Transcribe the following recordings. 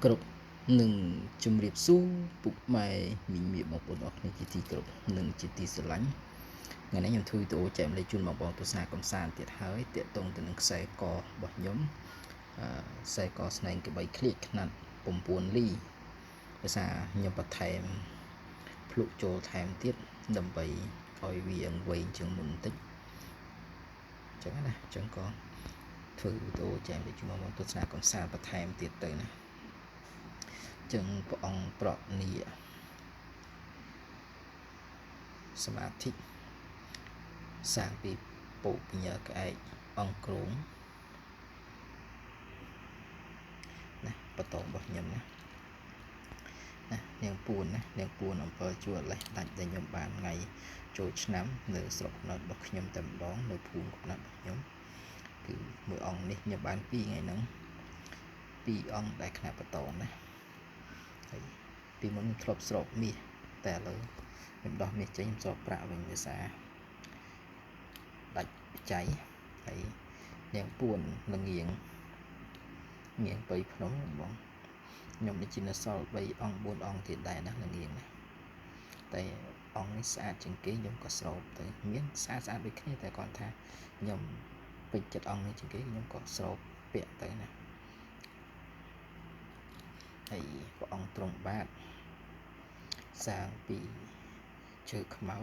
គ្រប់នឹងជំរាបសួរពុកម៉ែមីងមាបងប្អូនអរគ្នាជាទីគោរពនិងជាទីស្រឡាញ់ថ្ងៃនេះខ្ញុំធ្វើវីដេអូចែករំលែកជូនបងប្អូនទស្សនាកំសាន្តទៀតហើយទាក់ទងទៅនឹងខ្សែករបស់ខ្ញុំខ្សែកស្នែងក្បីឃ្លៀកខ្នាត9លីដោយសារខ្ញុំបន្ថែមភ្លុកចូលថែមទៀតដើម្បីឲ្យវាវែងជាងមុនបន្តិចអញ្ចឹងណាអញ្ចឹងក៏ធ្វើវីដេអូចែករំលែកជូនបងប្អូនទស្សនាកំសាន្តបន្ថែមទៀតទៅណាចឹងព្រះអង្គប្រនីសមាធិសាងពីពុពញើក្អែកអង្គគ្រងណាបន្តរបស់ខ្ញុំណានាងពួនណានាងពួនអំពើជួរលេះដាច់ដែលខ្ញុំបានថ្ងៃចូលឆ្នាំនៅស្រុកកំណើតរបស់ខ្ញុំតែម្ដងនៅភូមិកំណើតរបស់ខ្ញុំគឺមួយអង្គនេះខ្ញុំបាន2ថ្ងៃហ្នឹង2អង្គដែលខ្នាតបន្តណាហើយពីមុនធ្លាប់ស្រោបមាសតែឥឡូវខ្ញុំដោះមាសចេញខ្ញុំស្រោបប្រាក់វិញដោយសារដាច់បច្ច័យហើយនាងពួនល្ងៀង3ភ្នំបងខ្ញុំដូចជានៅសល់3អង្គ4អង្គទៀតដែរណាល្ងៀងណាតែអង្គនេះស្អាតជាងគេខ្ញុំក៏ស្រោបទៅមានស្អាតដូចគ្នាតែគាត់ថាខ្ញុំពេញចិត្តអង្គនេះជាងគេខ្ញុំក៏ស្រោបពាក់ទៅណាហើយព្រះអង្គទ្រង់បាទសាងពីជើខ្មៅ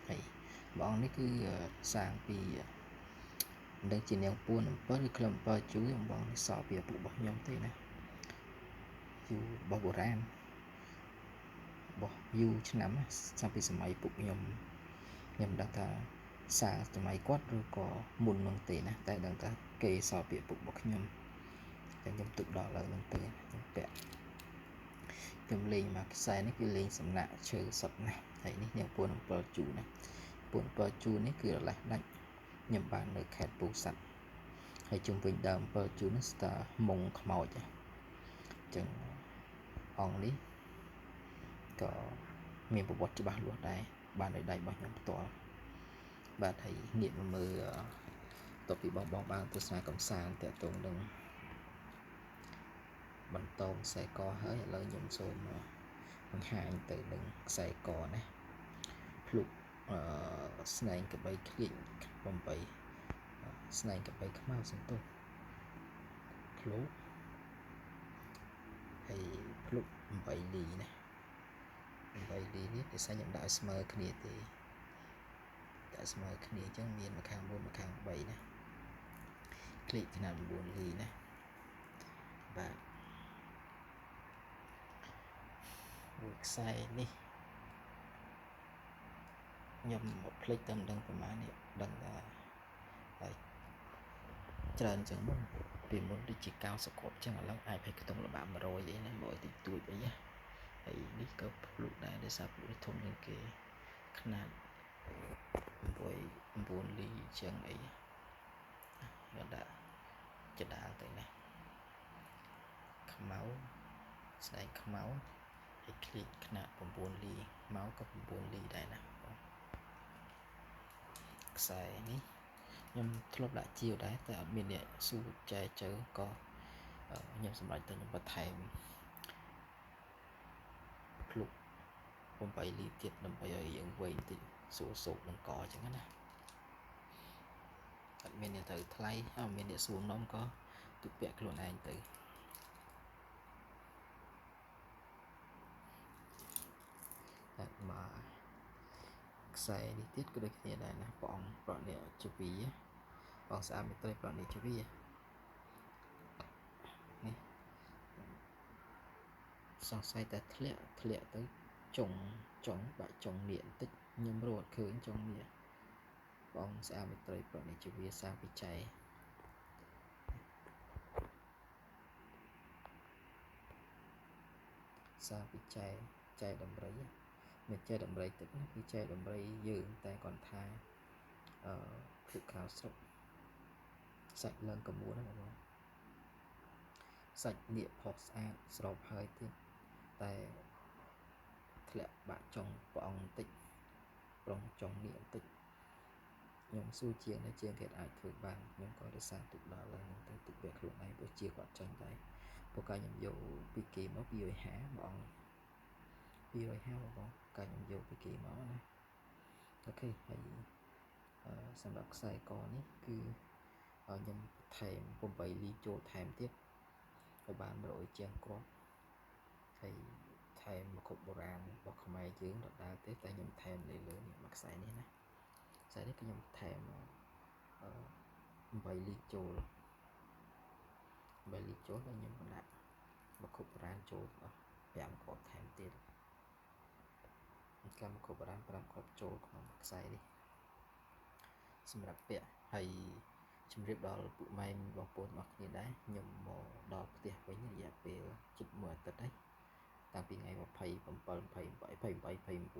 ហើយព្រះអង្គនេះគឺសាងពីមិនដឹងជានាងពួន7ឬក្លឹម7ជួយអំបងនេះសល់ពីឪពុករបស់ខ្ញុំទេណាយូររបស់បុរាណរបស់យូរឆ្នាំតាំងពីសម័យពុកខ្ញុំដឹងថាសារសម័យគាត់ឬក៏មុននោះទេណាតែដឹងថាគេសល់ពីឪពុករបស់ខ្ញុំតែខ្ញុំទុកដល់ឥឡូវហ្នឹងទេខ្ញុំពាក់ខ្ញុំលេងមកខ្សែនេះគឺលេងសំណាក់ឈើសុតណាហើយនេះនាងពួន7ជូណាពួន7ជូនេះគឺរលេះដាច់ខ្ញុំបាននៅខេត្តពោធិ៍សាត់ហើយជុំវិញដើម7ជូនេះស្តាមុងខ្មោចអញ្ចឹងអង្គនេះក៏មានប្រវត្តិច្បាស់លាស់ដែរបានដោយដៃរបស់ខ្ញុំផ្ទាល់បាទហើយងាកមកមើលតពីបងបានទស្សនាកំសាន្តតាក់ទងនឹងបន្តខ្សែកហើយឥឡូវខ្ញុំសូមបង្ហាញទៅនឹងខ្សែកណាភ្លុកស្នែងក្បីឃ្លៀង8ស្នែងក្បីខ្មៅសំទោសភ្លុកហើយភ្លុក8លីណា8លីនេះដោយសារខ្ញុំដាក់ឲ្យស្មើគ្នាទេដាក់ស្មើគ្នាអញ្ចឹងមានម្ខាង4ម្ខាង3ណាคลิกขนาด9លីណាបាទមួយខ្សែនេះខ្ញុំមកភ្លេចតែមិនដឹងប្រហែលនេះដឹងថាច្រើនជាងមុនពីមុនដូចជា90គ្រាប់ចឹងឥឡូវអាចឲ្យខ្ទង់ល្បាក់100អីណា100តិចតួចអីណាហើយនេះក៏ភ្លុកដែរដោយសារភ្លុកនេះធំជាងគេຂະຫນາດ9លីចឹងអីយកដាក់ចដាលទៅណាខ្មៅស្នែងខ្មៅហើយคลิกຂະຫນາດ9លីមកក៏9លីដែរណាខ្សែនេះខ្ញុំធ្លាប់ដាក់ជាវដែរតែអត់មានអ្នកសួរចែជើក៏ខ្ញុំសម្រេចតែខ្ញុំបន្ថែមភ្លុក8លីទៀតដើម្បីឲ្យយើងវែងតិចសួរសោកនឹងកអញ្ចឹងណាអត់មានអ្នកត្រូវថ្លៃអត់មានអ្នកសួរនំក៏ទុកពាក់ខ្លួនឯងទៅតែមកខ្សែនេះទៀតក៏ដូចគ្នាដែរណាព្រះអង្គប្រនេះជាវីបងស្អាតមេត្រីប្រនេះជាវីនេះសង្ស័យតែធ្លាក់ទៅចុងបាក់ចុងនៀកបន្តិចខ្ញុំរត់ឃើញចុងនៀកបងស្អាតមេត្រីប្រនេះជាវីសាពិច័យសាពិច័យចែកដំរីមិនចែកដំរីទឹកណាគឺចែកដំរីយើងតែគាត់ថាភ្លុកខាវស្រុកសាច់ឡើងកមួនណាបងសាច់នៀកផុសស្អាតស្រោបហើយទៀតតែធ្លាក់បាក់ចុងព្រះអង្គបន្តិចប្រងចុងនៀកបន្តិចខ្ញុំសួរជាងគេអាចធ្វើបានខ្ញុំក៏រសារទុកដល់ឡើងទៅទុកពាក់ខ្លួនឯងព្រោះជាគាត់ចាញ់ដែរ ពួកកាខ្ញុំយកពីគេមក250បង250បងកាខ្ញុំយកពីគេមកណាអូខេហើយសម្រាប់ខ្សែកនេះគឺខ្ញុំថែម8លីចូលថែមទៀតឲ្យបាន100ជាងគ្រាប់ហើយថែមមកគ្រប់បុរាណរបស់ខ្មែរយើងដដែលទេតែខ្ញុំថែមលើនេះមួយខ្សែនេះណាខ្សែនេះគឺខ្ញុំថែម8លីចូល8លីចូលហើយខ្ញុំដាក់មកគ្រប់បុរាណចូលអស់5គ្រាប់ថែមទៀតកម្មមកគ្រប់បុរាណ5គ្រាប់ចូលក្នុងខ្សែនេះសម្រាប់ពាក់ហើយជំរាបដល់ពួកម៉ែបងប្អូនអស់គ្នាដែរខ្ញុំមកដល់ផ្ទះវិញរយៈពេលជិត1អាទិត្យហើយតាំងពីថ្ងៃ28 ខែ 7 ឥឡូវថ្ងៃ3ហើយអញ្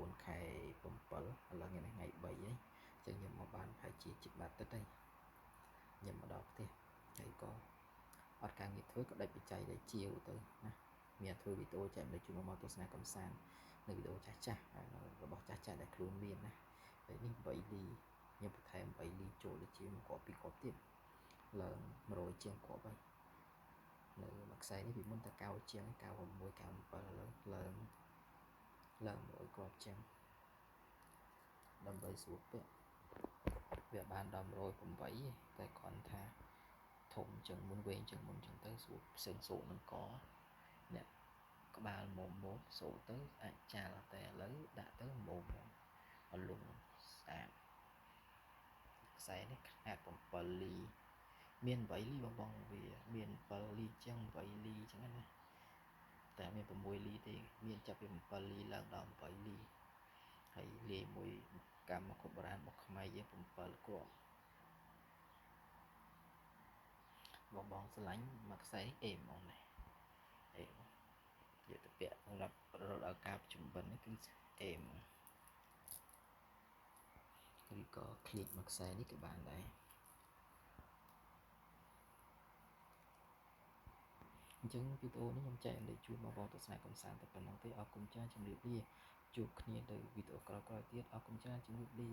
ចឹងខ្ញុំមកបានប្រហែលជាជិត1អាទិត្យហើយខ្ញុំមកដល់ផ្ទះហើយក៏អត់ការងារធ្វើក៏ដាច់បច្ច័យដែលជាវទៅណាមានធ្វើវីដេអូចែករំលែកជូនមកទស្សនាកំសាន្តនៅវីដេអូចាស់របស់ចាស់ដែលខ្លួនមានណាហើយនេះ8លីខ្ញុំបន្ថែម8លីចូលដូចជា1គ្រាប់2គ្រាប់ទៀតឡើង100ជាងគ្រាប់ហើយនៅមួយខ្សែនេះពីមុនតែ90ជាង96 97ឥឡូវឡើង100គ្រាប់ជាងដើម្បីស្រួលពាក់វាបានដល់108តែគ្រាន់ថាធំជាងមុនវែងជាងមុនចឹងទៅស្រួលផ្សេងសូកនឹងកអ្នកក្បាលមុំសូកទៅអាចចាល់តែឥឡូវដាក់ទៅមុំអលុងស្អាតខ្សែនេះខាត7លីមាន8លីបងវាមាន7លីចឹង8លីចឹងណាតែមាន6លីទេមានចាប់ពី7លីឡើងដល់8លីហើយលាយមួយកម្មគ្រប់បុរាណរបស់ខ្មែរយើង7គ្រាប់បងស្រឡាញ់មួយខ្សែអេហ្មងណាអេយកទៅពាក់សម្រាប់រដល់ការប្រជុំបិណ្ឌនេះគឺអេហ្មងឬក៏คลิกមួយខ្សែនេះក៏បានដែរអញ្ចឹងវីដេអូនេះខ្ញុំចែករំលែកជូនបងទស្សនាកំសាន្តតែប៉ុណ្្នឹងទេអរគុណច្រើនជម្រាបលាជួបគ្នានៅវីដេអូក្រោយៗទៀតអរគុណច្រើនជម្រាបលា